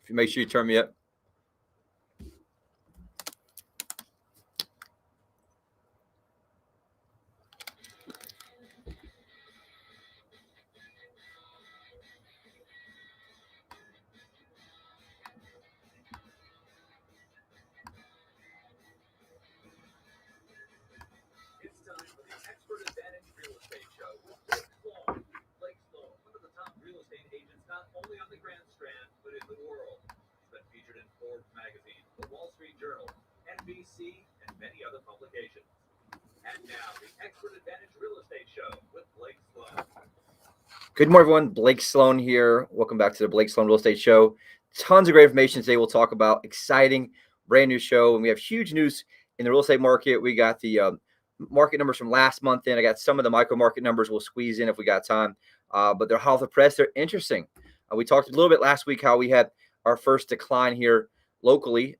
If you make sure you turn me up. Good morning, everyone. Blake Sloan here. Welcome back to the Blake Sloan Real Estate Show. Tons of great information today. We'll talk about exciting, brand new show, and we have huge news in the real estate market. We got the market numbers from last month in. I got some of the micro market numbers we'll squeeze in if we got time. But they're hot off the press. They're interesting. We talked a little bit last week how we had our first decline here locally,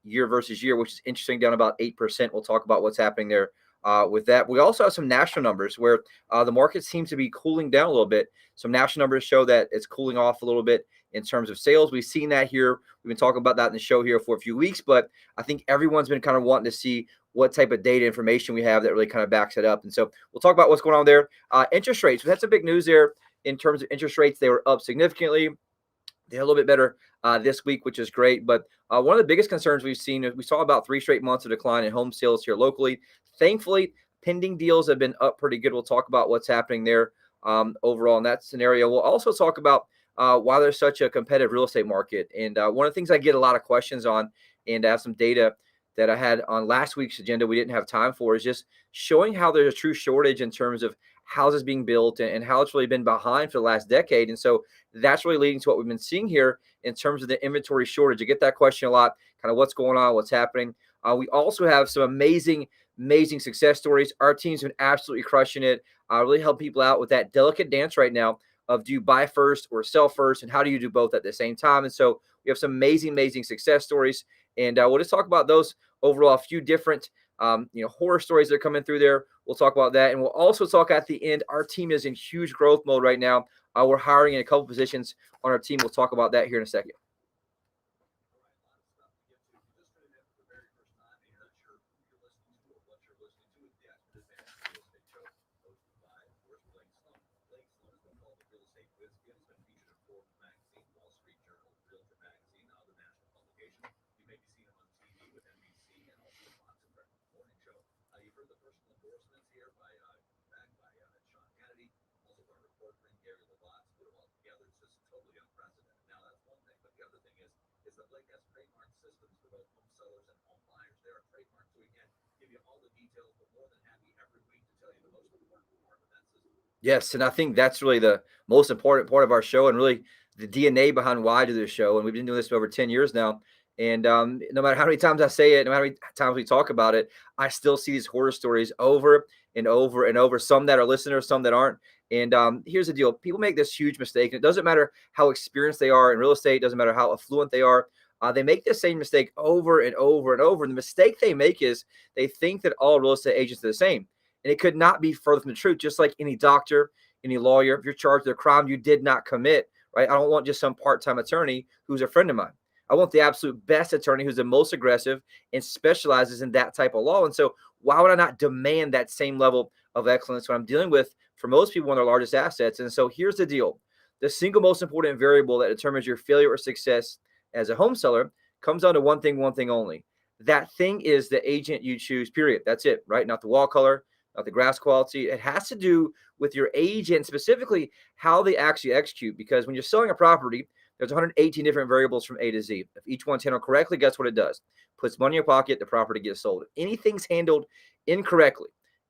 year versus year, which is interesting, down about 8%. We'll talk about what's happening there. With that, we also have some national numbers where the market seems to be cooling down a little bit. Some national numbers show that it's cooling off a little bit in terms of sales. We've seen that here. We've been talking about that in the show here for a few weeks, but I think everyone's been kind of wanting to see what type of data information we have that really kind of backs it up. And so we'll talk about what's going on there. Interest rates. We had some big news there in terms of interest rates. They were up significantly. They're a little bit better this week, which is great. But one of the biggest concerns we've seen is we saw about 3 straight months of decline in home sales here locally. Thankfully, pending deals have been up pretty good. We'll talk about what's happening there overall in that scenario. We'll also talk about why there's such a competitive real estate market. And one of the things I get a lot of questions on, and I have some data that I had on last week's agenda we didn't have time for, is just showing how there's a true shortage in terms of houses being built and how it's really been behind for the last decade. And so that's really leading to what we've been seeing here in terms of the inventory shortage. I get that question a lot, kind of what's going on, what's happening. We also have some amazing success stories. Our team's been absolutely crushing it. Really help people out with that delicate dance right now of do you buy first or sell first, and how do you do both at the same time? And so we have some amazing success stories, and we'll just talk about those overall. A few different horror stories that are coming through there. We'll talk about that, and we'll also talk at the end. Our team is in huge growth mode right now. We're hiring in a couple positions on our team. We'll talk about that here in a second. Yes, and I think that's really the most important part of our show, and really the DNA behind why I do this show. And we've been doing this for over 10 years now. And no matter how many times I say it, no matter how many times we talk about it, I still see these horror stories over and over and over. Some that are listeners, some that aren't. And here's the deal: people make this huge mistake, and it doesn't matter how experienced they are in real estate, it doesn't matter how affluent they are. They make the same mistake over and over and over. And the mistake they make is they think that all real estate agents are the same. And it could not be further from the truth. Just like any doctor, any lawyer, if you're charged with a crime you did not commit, right? I don't want just some part-time attorney who's a friend of mine. I want the absolute best attorney who's the most aggressive and specializes in that type of law. And so why would I not demand that same level of excellence when I'm dealing with, for most people, one of their largest assets? And so here's the deal. The single most important variable that determines your failure or success as a home seller comes down to one thing only. That thing is the agent you choose, period. That's it, right? Not the wall color, not the grass quality. It has to do with your agent, specifically how they actually execute. Because when you're selling a property, there's 118 different variables from A to Z. If each one's handled correctly, guess what it does? Puts money in your pocket, the property gets sold. If anything's handled incorrectly,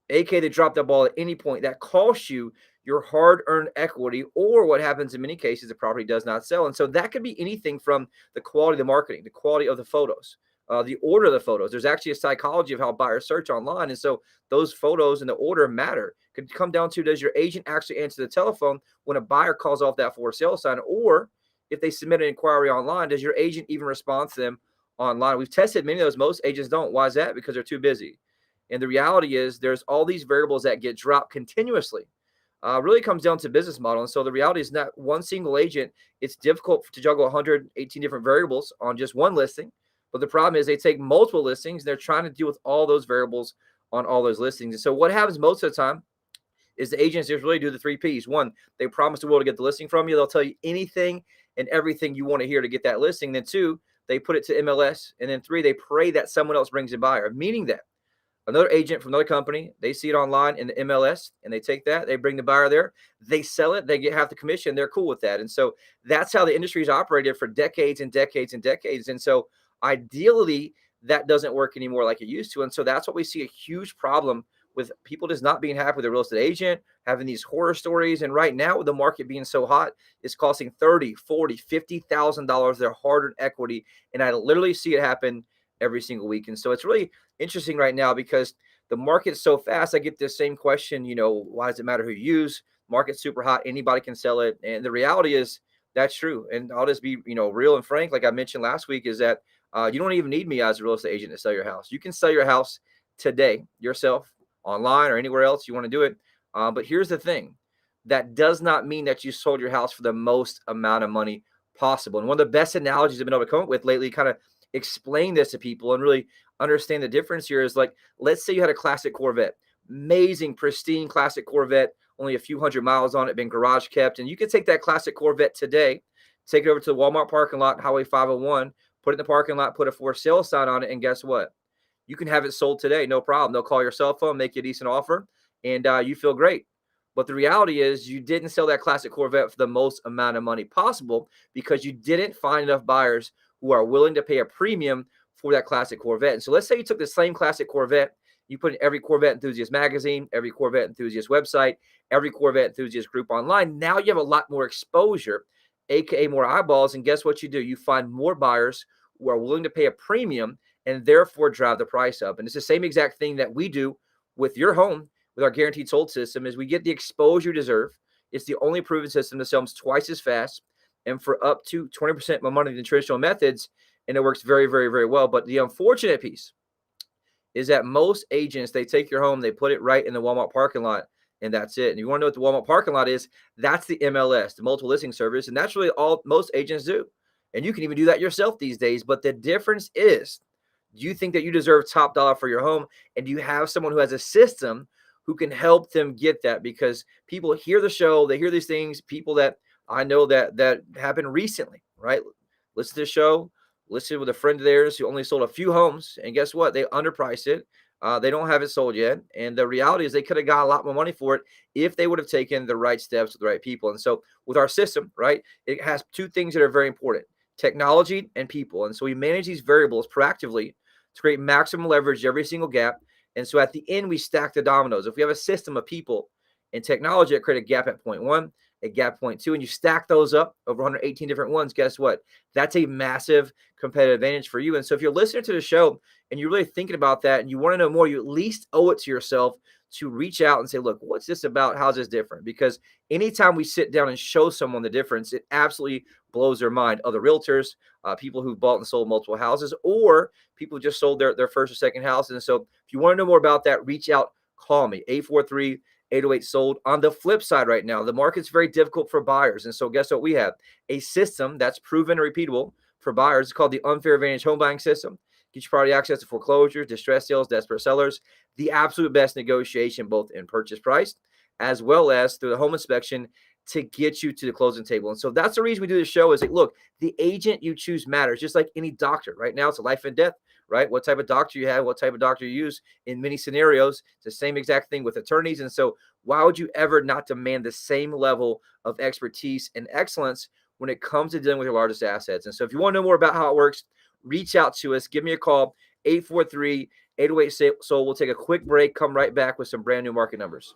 aka they drop the ball at any point, that costs you your hard-earned equity, or what happens in many cases, the property does not sell. And so that could be anything from the quality of the marketing, the quality of the photos, the order of the photos. There's actually a psychology of how buyers search online. And so those photos and the order matter. Could come down to, does your agent actually answer the telephone when a buyer calls off that for sale sign? Or if they submit an inquiry online, does your agent even respond to them online? We've tested many of those. Most agents don't. Why is that? Because they're too busy. And the reality is there's all these variables that get dropped continuously. really comes down to business model. And so the reality is not one single agent. It's difficult to juggle 118 different variables on just one listing. But the problem is they take multiple listings. They're trying to deal with all those variables on all those listings. And so what happens most of the time is the agents just really do the three P's. One, they promise the world to get the listing from you. They'll tell you anything and everything you want to hear to get that listing. Then two, they put it to MLS. And then three, they pray that someone else brings a buyer, meaning that another agent from another company, they see it online in the MLS and they take that, they bring the buyer there, they sell it, they get half the commission, they're cool with that. And so that's how the industry's operated for decades and decades and decades. And so ideally, that doesn't work anymore like it used to. And so that's what we see, a huge problem with people just not being happy with their real estate agent, having these horror stories. And right now, with the market being so hot, it's costing $30,000, $40,000, $50,000 their hard-earned equity. And I literally see it happen every single week. And so it's really interesting right now because the market's so fast. I get this same question, why does it matter who you use? Market's super hot. Anybody can sell it. And the reality is that's true. And I'll just be, real and frank. Like I mentioned last week, is that you don't even need me as a real estate agent to sell your house. You can sell your house today yourself, online or anywhere else you want to do it. But here's the thing. That does not mean that you sold your house for the most amount of money possible. And one of the best analogies I've been able to come up with lately, kind of explain this to people and really understand the difference here, is like, let's say you had a classic Corvette, amazing, pristine classic Corvette, only a few hundred miles on it, been garage kept. And you can take that classic Corvette today, take it over to the Walmart parking lot, Highway 501, put it in the parking lot, put a for sale sign on it. And guess what? You can have it sold today, no problem. They'll call your cell phone, make you a decent offer, and you feel great. But the reality is you didn't sell that classic Corvette for the most amount of money possible because you didn't find enough buyers who are willing to pay a premium for that classic Corvette. And so let's say you took the same classic Corvette, you put in every Corvette enthusiast magazine, every Corvette enthusiast website, every Corvette enthusiast group online. Now you have a lot more exposure, aka more eyeballs. And guess what you do? You find more buyers who are willing to pay a premium and therefore drive the price up. And it's the same exact thing that we do with your home with our guaranteed sold system. Is we get the exposure you deserve. It's the only proven system to sell them twice as fast and for up to 20% more money than traditional methods. And it works very, very, very well. But the unfortunate piece is that most agents, they take your home, they put it right in the Walmart parking lot, and that's it. And you want to know what the Walmart parking lot is? That's the MLS, the multiple listing service. And that's really all most agents do. And you can even do that yourself these days. But the difference is, do you think that you deserve top dollar for your home? And do you have someone who has a system who can help them get that? Because people hear the show, they hear these things, people that I know that happened recently, right? Listen to the show, listen with a friend of theirs who only sold a few homes. And guess what? They underpriced it. They don't have it sold yet. And the reality is they could have got a lot more money for it if they would have taken the right steps with the right people. And so with our system, right, it has two things that are very important: technology and people. And so we manage these variables proactively to create maximum leverage every single gap. And so at the end, we stack the dominoes. If we have a system of people and technology that create a gap at point one, a gap point two, and you stack those up over 118 different ones, guess what? That's a massive competitive advantage for you. And so if you're listening to the show and you're really thinking about that and you want to know more, you at least owe it to yourself to reach out and say, look, what's this about? How's this different? Because anytime we sit down and show someone the difference, it absolutely blows their mind. Other realtors, people who've bought and sold multiple houses, or people who just sold their first or second house. And so if you want to know more about that, reach out, call me, 843-808 sold. On the flip side right now, the market's very difficult for buyers. And so guess what? We have a system that's proven and repeatable for buyers. It's called the Unfair Advantage Home Buying System. Get you priority access to foreclosures, distress sales, desperate sellers, the absolute best negotiation, both in purchase price as well as through the home inspection to get you to the closing table. And so that's the reason we do this show, is like, look, the agent you choose matters, just like any doctor. Right now, it's a life and death, right? What type of doctor you have, what type of doctor you use in many scenarios. It's the same exact thing with attorneys. And so why would you ever not demand the same level of expertise and excellence when it comes to dealing with your largest assets? And so if you want to know more about how it works, reach out to us. Give me a call, 843-808-SOLD. We'll take a quick break, come right back with some brand new market numbers.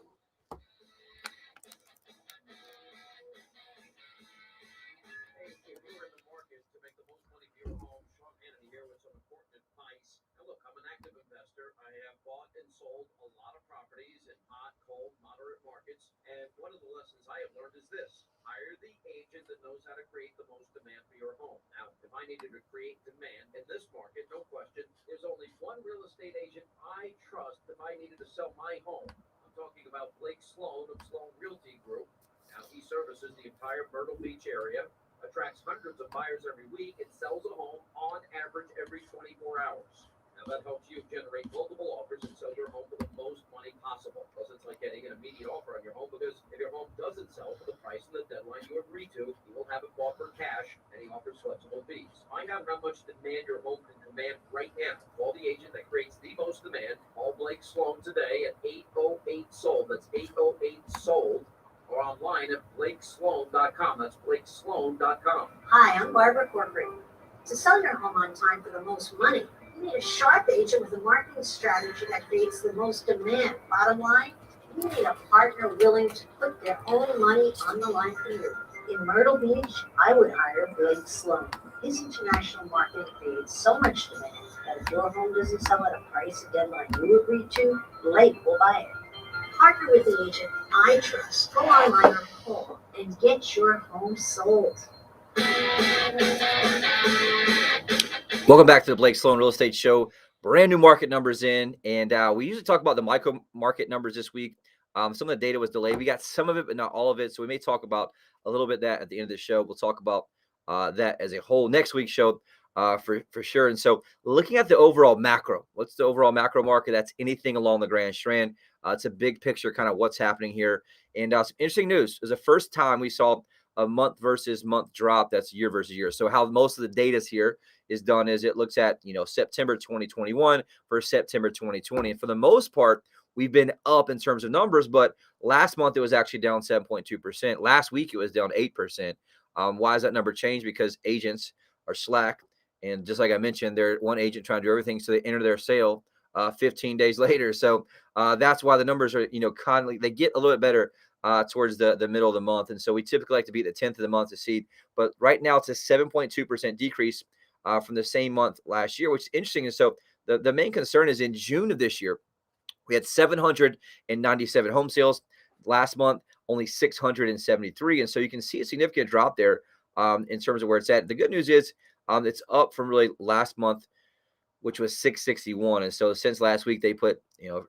talking about Blake Sloan of Sloan Realty Group. Now, he services the entire Myrtle Beach area, attracts hundreds of buyers every week, and sells a home on average every 24 hours. Now, that helps you generate multiple offers and sell your home for the most money possible. Plus, it's like getting an immediate offer on your home, because if your home doesn't sell for the price and the deadline you agree to, you will have it bought for cash, and he offers flexible fees. Find out how much demand your home can command right now. Call the agent that creates the most demand. Call Blake Sloan today at 808-SOLD. That's 808-SOLD. Or online at blakesloan.com. That's blakesloan.com. Hi, I'm Barbara Corcoran. To sell your home on time for the most money, you need a sharp agent with a marketing strategy that creates the most demand. Bottom line, you need a partner willing to put their own money on the line for you. In Myrtle Beach, I would hire Blake Sloan. His international marketing creates so much demand that if your home doesn't sell at a price and deadline you agreed to, Blake will buy it. Partner with the agent I trust. Go online or call and get your home sold. Welcome back to the Blake Sloan Real Estate Show. Brand new market numbers in, and we usually talk about the micro market numbers this week. Some of the data was delayed. We got some of it, but not all of it. So we may talk about a little bit of that at the end of the show. We'll talk about that as a whole next week's show for sure. And so looking at the overall macro, what's the overall macro market? That's anything along the Grand Strand. It's a big picture, kind of what's happening here. And some interesting news. It was the first time we saw a month versus month drop. That's year versus year. So how most of the data here is done is it looks at, September 2021 versus September 2020. And for the most part, we've been up in terms of numbers, but last month it was actually down 7.2%. Last week it was down 8%. Why has that number changed? Because agents are slack. And just like I mentioned, they're one agent trying to do everything, so they enter their sale 15 days later. So that's why the numbers are, constantly, they get a little bit better towards the middle of the month. And so we typically like to be at the 10th of the month to see. But right now it's a 7.2% decrease from the same month last year, which is interesting. And so the main concern is in June of this year, we had 797 home sales. Last month, only 673. And so you can see a significant drop there in terms of where it's at. The good news is it's up from really last month, which was 661. And so since last week, they put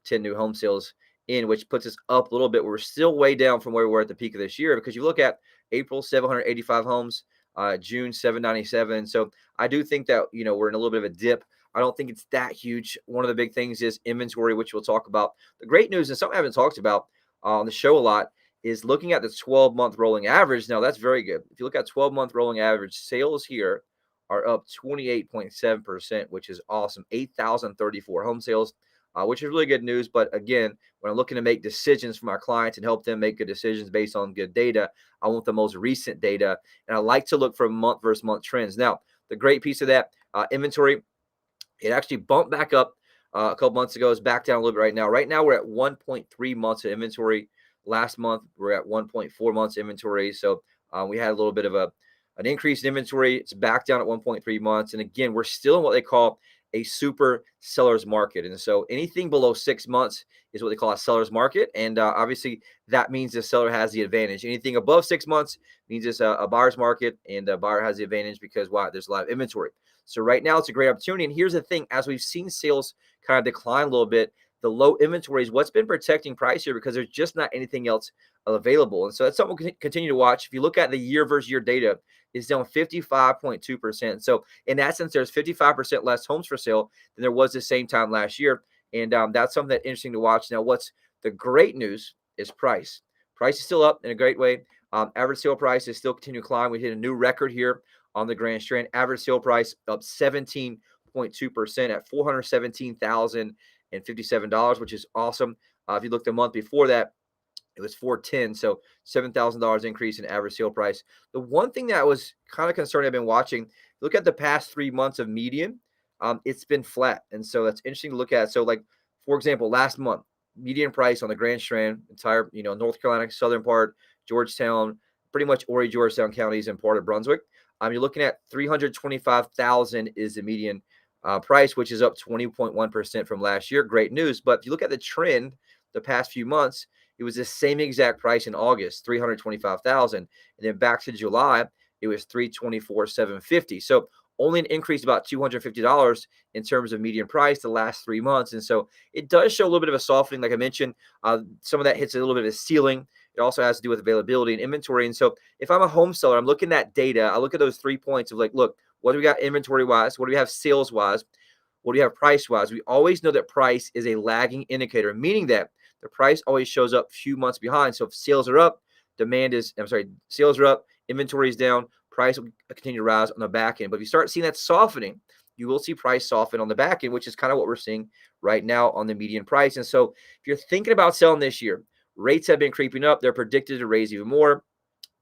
10 new home sales in, which puts us up a little bit. We're still way down from where we were at the peak of this year, because you look at April, 785 homes, June, 797. So I do think that, we're in a little bit of a dip. I don't think it's that huge. One of the big things is inventory, which we'll talk about. The great news, and something I haven't talked about on the show a lot, is looking at the 12-month rolling average. Now, that's very good. If you look at 12-month rolling average, sales here are up 28.7%, which is awesome. 8,034 home sales, which is really good news. But again, when I'm looking to make decisions for my clients and help them make good decisions based on good data, I want the most recent data. And I like to look for month versus month trends. Now, the great piece of that, inventory, it actually bumped back up a couple months ago. It's back down a little bit right now. Right now, we're at 1.3 months of inventory. Last month, we're at 1.4 months inventory. So we had a little bit of an increase in inventory. It's back down at 1.3 months. And again, we're still in what they call a super seller's market. And so anything below 6 months is what they call a seller's market. And obviously, that means the seller has the advantage. Anything above 6 months means it's a buyer's market, and the buyer has the advantage because, wow, there's a lot of inventory. So right now, it's a great opportunity. And here's the thing. As we've seen sales kind of decline a little bit, the low inventory is what's been protecting price here, because there's just not anything else available. And so that's something we'll continue to watch. If you look at the year versus year data, it's down 55.2%. So in that sense, there's 55% less homes for sale than there was the same time last year. And that's something that's interesting to watch. Now, what's the great news is price. Price is still up in a great way. Average sale price is still continuing to climb. We hit a new record here on the Grand Strand. Average sale price up 17.2% at $417,057, which is awesome. If you look the month before that, it was $410, so $7,000 increase in average sale price. The one thing that was kind of concerning, I've been watching, look at the past 3 months of median, it's been flat, and so that's interesting to look at. So, like, for example, last month, median price on the Grand Strand, entire, North Carolina, southern part, Georgetown, pretty much Horry, Georgetown counties, and part of Brunswick. You're looking at $325,000 is the median price, which is up 20.1% from last year. Great news. But if you look at the trend the past few months, it was the same exact price in August, $325,000. And then back to July, it was $324,750. So only an increase about $250 in terms of median price the last 3 months. And so it does show a little bit of a softening. Like I mentioned, some of that hits a little bit of a ceiling. It also has to do with availability and inventory. And so if I'm a home seller, I'm looking at data. I look at those 3 points of like, look, what do we got inventory-wise? What do we have sales-wise? What do you have price-wise? We always know that price is a lagging indicator, meaning that the price always shows up a few months behind. So if sales are up, sales are up, inventory is down, price will continue to rise on the back end. But if you start seeing that softening, you will see price soften on the back end, which is kind of what we're seeing right now on the median price. And so if you're thinking about selling this year, rates have been creeping up. They're predicted to raise even more.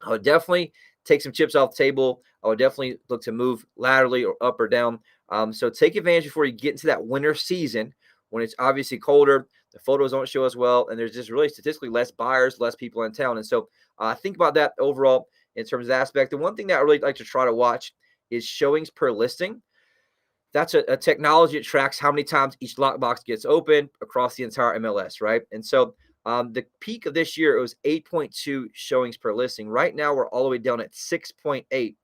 I would definitely take some chips off the table. I would definitely look to move laterally or up or down. So take advantage before you get into that winter season when it's obviously colder. The photos don't show as well, and there's just really statistically less buyers, less people in town. And so think about that overall in terms of the aspect. The one thing that I really like to try to watch is showings per listing. That's a technology that tracks how many times each lockbox gets open across the entire MLS, right? And so the peak of this year, it was 8.2 showings per listing. Right now, we're all the way down at 6.8,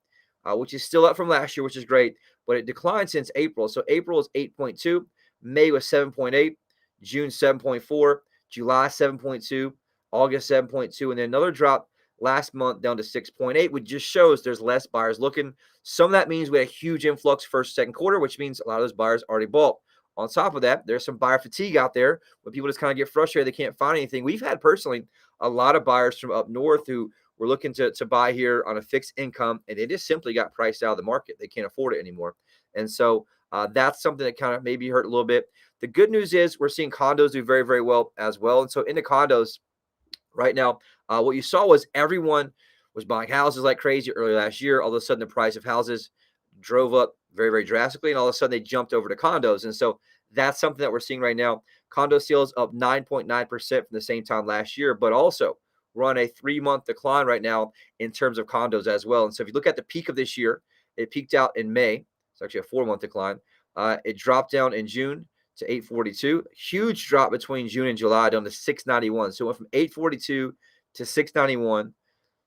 which is still up from last year, which is great, but it declined since April. So April is 8.2, May was 7.8, June 7.4, July 7.2, August 7.2, and then another drop last month down to 6.8, which just shows there's less buyers looking. Some of that means we had a huge influx first, second quarter, which means a lot of those buyers already bought. On top of that, there's some buyer fatigue out there when people just kind of get frustrated. They can't find anything. We've had personally a lot of buyers from up north who were looking to buy here on a fixed income, and they just simply got priced out of the market. They can't afford it anymore. And so that's something that kind of maybe hurt a little bit. The good news is we're seeing condos do very, very well as well. And so in the condos right now, what you saw was everyone was buying houses like crazy early last year. All of a sudden, the price of houses drove up very, very drastically, and all of a sudden they jumped over to condos. And so that's something that we're seeing right now. Condo sales up 9.9% from the same time last year, but also we're on a 3-month decline right now in terms of condos as well. And so if you look at the peak of this year, it peaked out in May. It's actually a 4-month decline. It dropped down in June to 842. Huge drop between June and July down to 691. So it went from 842 to 691,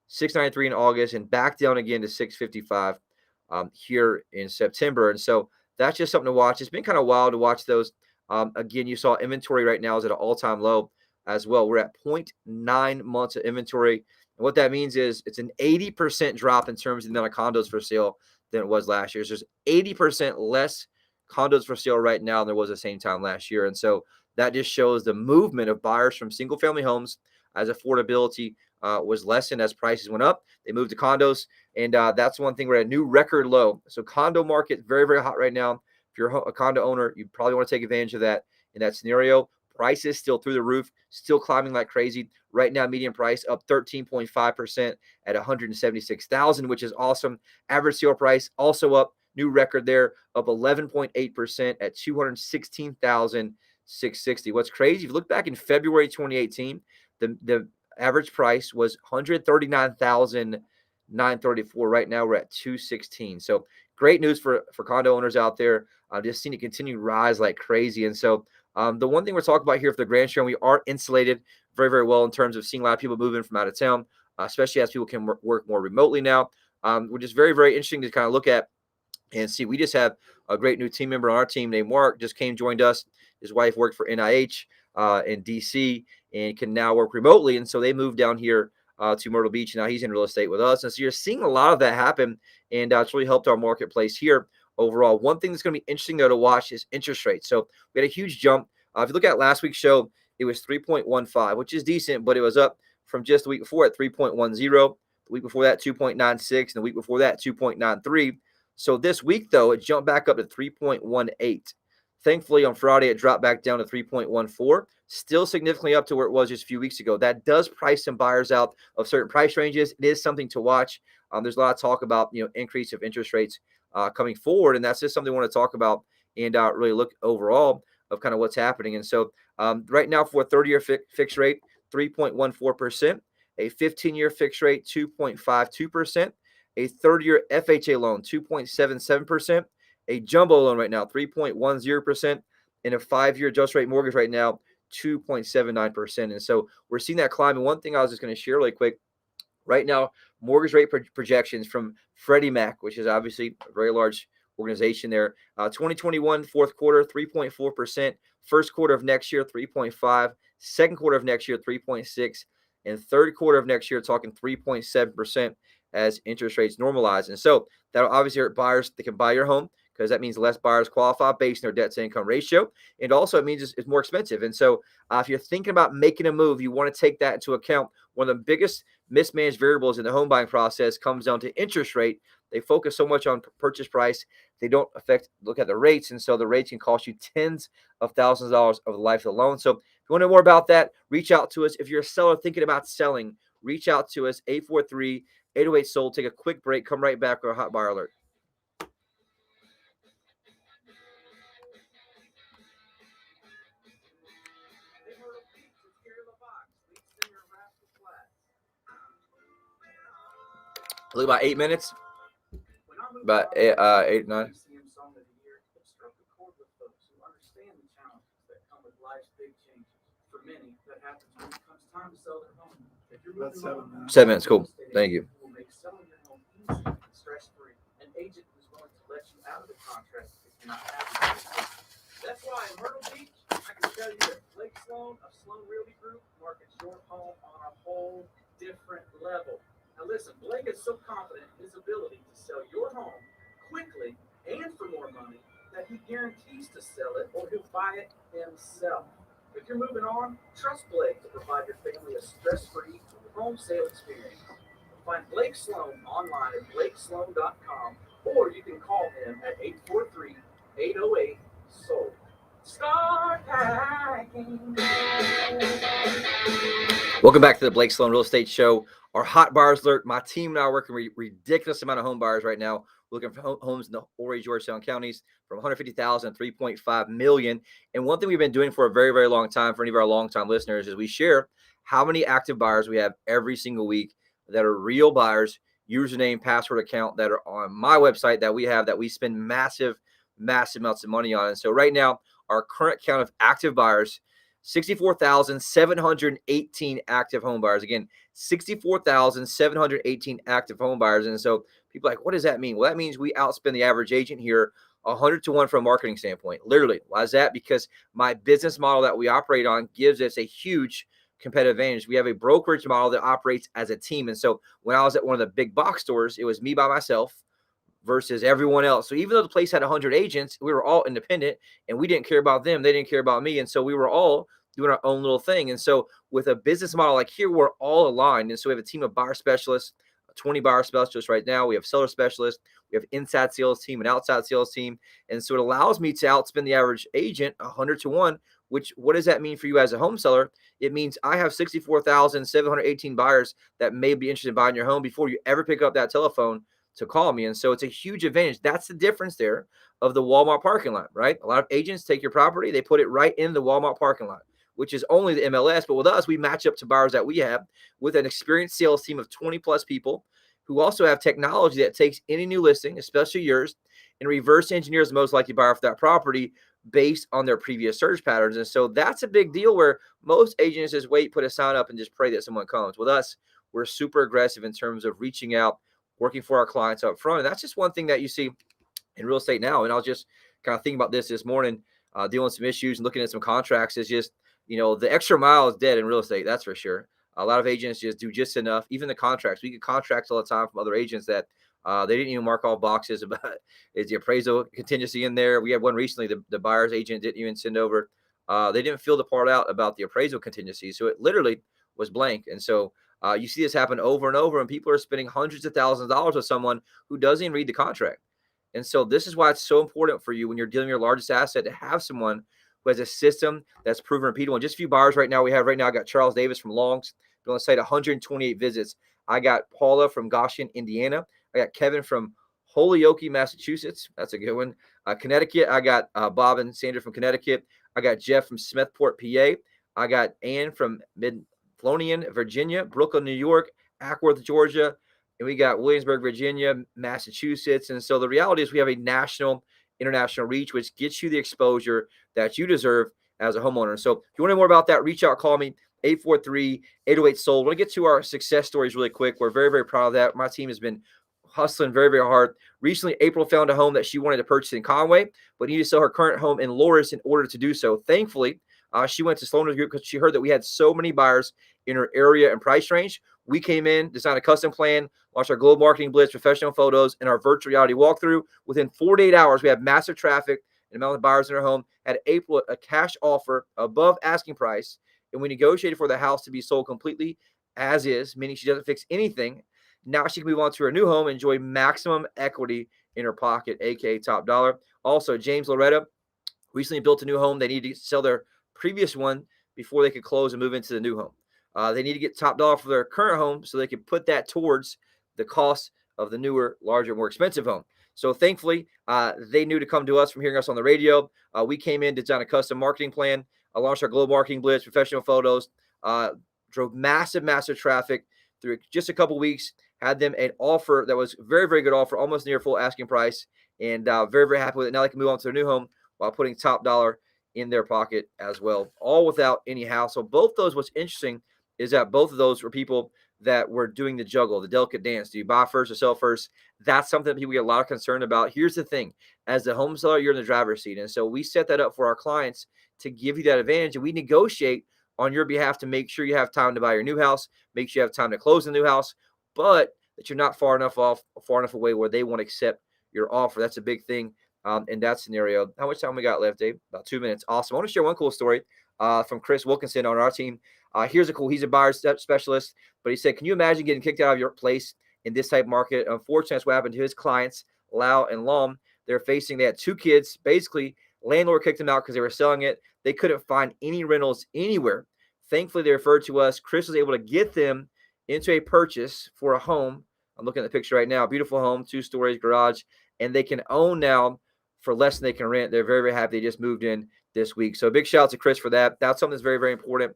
693 in August, and back down again to 655 here in September. And so that's just something to watch. It's been kind of wild to watch those. Again, you saw inventory right now is at an all-time low as well. We're at 0.9 months of inventory. And what that means is it's an 80% drop in terms of the amount of condos for sale than it was last year. So there's 80% less condos for sale right now than there was the same time last year. And so that just shows the movement of buyers from single-family homes as affordability was lessened as prices went up. They moved to condos, and that's one thing. We're at a new record low. So condo market, very, very hot right now. If you're a condo owner, you probably want to take advantage of that in that scenario. Prices still through the roof, still climbing like crazy. Right now, median price up 13.5% at $176,000, which is awesome. Average sale price also up, new record there, up 11.8% at $216,660. What's crazy, if you look back in February 2018, the average price was $139,934. Right now, we're at $216,000. So great news for condo owners out there. I've just seen it continue to rise like crazy. And so the one thing we're talking about here for the Grand Strand, we are insulated very, very well in terms of seeing a lot of people moving from out of town, especially as people can work more remotely now, which is very, very interesting to kind of look at and see. We just have a great new team member on our team named Mark, just joined us. His wife worked for NIH in DC and can now work remotely. And so they moved down here to Myrtle Beach. Now he's in real estate with us. And so you're seeing a lot of that happen, and it's really helped our marketplace here overall. One thing that's going to be interesting, though, to watch is interest rates. So we had a huge jump. If you look at last week's show, it was 3.15, which is decent, but it was up from just the week before at 3.10. The week before that, 2.96, and the week before that, 2.93. So this week, though, it jumped back up to 3.18. Thankfully, on Friday, it dropped back down to 3.14, still significantly up to where it was just a few weeks ago. That does price some buyers out of certain price ranges. It is something to watch. There's a lot of talk about, increase of interest rates coming forward, and that's just something we want to talk about and really look overall of kind of what's happening. And so right now for a 30-year fixed rate, 3.14%, a 15-year fixed rate, 2.52%, a 30-year FHA loan, 2.77%, a jumbo loan right now, 3.10%, and a 5-year adjust rate mortgage right now, 2.79%. And so we're seeing that climb. And one thing I was just going to share really quick, right now, mortgage rate projections from Freddie Mac, which is obviously a very large organization there. 2021 fourth quarter, 3.4%. First quarter of next year, 3.5. Second quarter of next year, 3.6. And third quarter of next year, talking 3.7% as interest rates normalize. And so that'll obviously hurt buyers that can buy your home, because that means less buyers qualify based on their debt to income ratio. And also it means it's more expensive. And so if you're thinking about making a move, you want to take that into account. One of the biggest mismanaged variables in the home buying process comes down to interest rate. They focus so much on purchase price, they don't look at the rates. And so the rates can cost you tens of thousands of dollars over the life of the loan. So if you want to know more about that, reach out to us. If you're a seller thinking about selling, reach out to us, 843-808-SOLD. Take a quick break. Come right back with a hot buyer alert. Look, about 8 minutes. About 8, 9. That's 7 minutes. 7 minutes, cool. Thank you. That's why in Myrtle Beach, I can tell you that Blake Sloan of Sloan Realty Group markets your home on a whole different level. Now listen, Blake is so confident in his ability to sell your home quickly and for more money that he guarantees to sell it or he'll buy it himself. If you're moving on, trust Blake to provide your family a stress-free home sale experience. Find Blake Sloan online at blakesloan.com, or you can call him at 843-808-SOLD. Start packing. Welcome back to the Blake Sloan Real Estate Show. Our hot buyers alert. My team and I are working ridiculous amount of home buyers right now. We're looking for homes in the Horry, Georgetown counties from $150,000 to $3.5 million. And one thing we've been doing for a very, very long time for any of our long-time listeners is we share how many active buyers we have every single week that are real buyers, username, password account, that are on my website that we have, that we spend massive amounts of money on. And so right now, our current count of active buyers, 64,718 active home buyers. Again, 64,718 active home buyers. And so people are like, what does that mean? Well, that means we outspend the average agent here 100 to 1 from a marketing standpoint. Literally. Why is that? Because my business model that we operate on gives us a huge competitive advantage. We have a brokerage model that operates as a team. And so when I was at one of the big box stores, it was me by myself versus everyone else. So even though the place had 100 agents, we were all independent and we didn't care about them. They didn't care about me. And so we were all doing our own little thing. And so with a business model like here, we're all aligned. And so we have a team of buyer specialists, 20 buyer specialists right now. We have seller specialists. We have inside sales team and outside sales team. And so it allows me to outspend the average agent 100 to 1, which what does that mean for you as a home seller? It means I have 64,718 buyers that may be interested in buying your home before you ever pick up that telephone to call me. And so it's a huge advantage. That's the difference there of the Walmart parking lot, right? A lot of agents take your property, they put it right in the Walmart parking lot, which is only the MLS. But with us, we match up to buyers that we have with an experienced sales team of 20 plus people who also have technology that takes any new listing, especially yours, and reverse engineers the most likely buyer for that property based on their previous search patterns. And so that's a big deal where most agents just wait, put a sign up and just pray that someone comes. With us, we're super aggressive in terms of reaching out, working for our clients up front. And that's just one thing that you see in real estate now. And I was just kind of thinking about this morning, dealing with some issues and looking at some contracts. Is just, the extra mile is dead in real estate. That's for sure. A lot of agents just do just enough. Even the contracts, we get contracts all the time from other agents that they didn't even mark off boxes about is the appraisal contingency in there. We had one recently, the buyer's agent didn't even send over. They didn't fill the part out about the appraisal contingency. So it literally was blank. And so you see this happen over and over, and people are spending hundreds of thousands of dollars with someone who doesn't even read the contract. And so this is why it's so important for you when you're dealing with your largest asset to have someone who has a system that's proven repeatable. And just a few buyers right now I got Charles Davis from Longs, been on site 128 visits. I got Paula from Goshen, Indiana. I got Kevin from Holyoke, Massachusetts. That's a good one. Connecticut, I got Bob and Sandra from Connecticut. I got Jeff from Smethport, PA. I got Ann from Midlothian, Virginia, Brooklyn, New York, Ackworth, Georgia, and we got Williamsburg, Virginia, Massachusetts. And so the reality is we have a national, international reach, which gets you the exposure that you deserve as a homeowner. So if you want to know more about that, reach out, call me, 843-808-SOLD. I want to get to our success stories really quick. We're very, very proud of that. My team has been hustling very, very hard. Recently, April found a home that she wanted to purchase in Conway, but needed to sell her current home in Loris in order to do so. Thankfully, she went to Sloan Group because she heard that we had so many buyers in her area and price range. We came in, designed a custom plan, launched our global marketing blitz, professional photos, and our virtual reality walkthrough. Within 48 hours, we had massive traffic and amount of buyers in her home. Had April a cash offer above asking price, and we negotiated for the house to be sold completely as is, meaning she doesn't fix anything. Now she can move on to her new home and enjoy maximum equity in her pocket, aka top dollar. Also, James Loretta recently built a new home. They need to sell their previous one before they could close and move into the new home. They need to get top dollar for their current home so they can put that towards the cost of the newer, larger, more expensive home. So thankfully, they knew to come to us from hearing us on the radio. We came in, designed a custom marketing plan. I launched our global marketing blitz, professional photos, drove massive, massive traffic through just a couple weeks, had them an offer that was very, very good offer, almost near full asking price, and very, very happy with it. Now they can move on to their new home while putting top dollar in their pocket as well, all without any hassle. Both those, what's interesting is that both of those were people that were doing the juggle, the delicate dance. Do you buy first or sell first? That's something that people get a lot of concern about. Here's the thing. As the home seller, you're in the driver's seat. And so we set that up for our clients to give you that advantage. And we negotiate on your behalf to make sure you have time to buy your new house, make sure you have time to close the new house, but that you're not far enough away where they won't accept your offer. That's a big thing in that scenario. How much time we got left, Dave? About 2 minutes. Awesome. I want to share one cool story from Chris Wilkinson on our team. Here's a cool, he's a buyer specialist, but he said, can you imagine getting kicked out of your place in this type of market? Unfortunately, that's what happened to his clients, Lau and Lom. They had 2 kids. Basically, landlord kicked them out because they were selling it. They couldn't find any rentals anywhere. Thankfully, they referred to us. Chris was able to get them into a purchase for a home. I'm looking at the picture right now. Beautiful home, 2 stories, garage, and they can own now for less than they can rent. They're very, very happy. They just moved in this week. So big shout out to Chris for that. That's something that's very, very important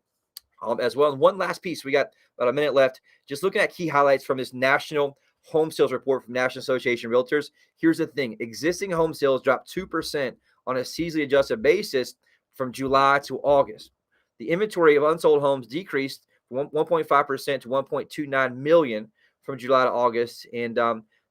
as well. And one last piece. We got about a minute left. Just looking at key highlights from this national home sales report from National Association of Realtors. Here's the thing. Existing home sales dropped 2% on a seasonally adjusted basis from July to August. The inventory of unsold homes decreased from 1.5% to 1.29 million from July to August. And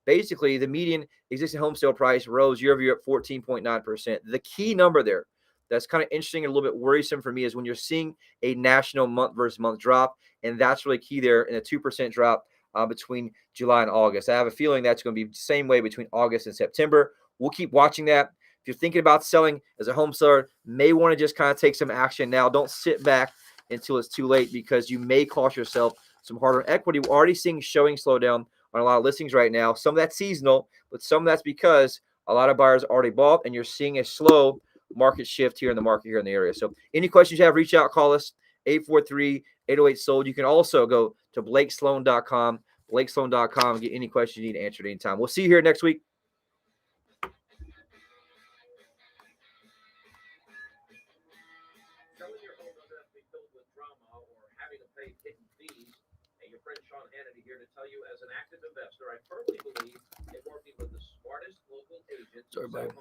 basically, the median existing home sale price rose year over year at 14.9%. The key number there that's kind of interesting and a little bit worrisome for me is when you're seeing a national month versus month drop, and that's really key there in a 2% drop between July and August. I have a feeling that's going to be the same way between August and September. We'll keep watching that. If you're thinking about selling as a home seller, may want to just kind of take some action now. Don't sit back until it's too late because you may cost yourself some hard-earned equity. We're already seeing showing slow down on a lot of listings right now. Some of that's seasonal, but some of that's because a lot of buyers already bought, and you're seeing a slow market shift here in the market here in the area. So any questions you have, reach out, call us, 843-808-SOLD. You can also go to blakesloan.com, and get any questions you need answered anytime. We'll see you here next week. Selling your home doesn't have to be filled with drama or having to pay hidden fees. And your friend Sean Hannity here to tell you, as an active investor, I firmly believe in working with the smartest local agents. Sorry, bud.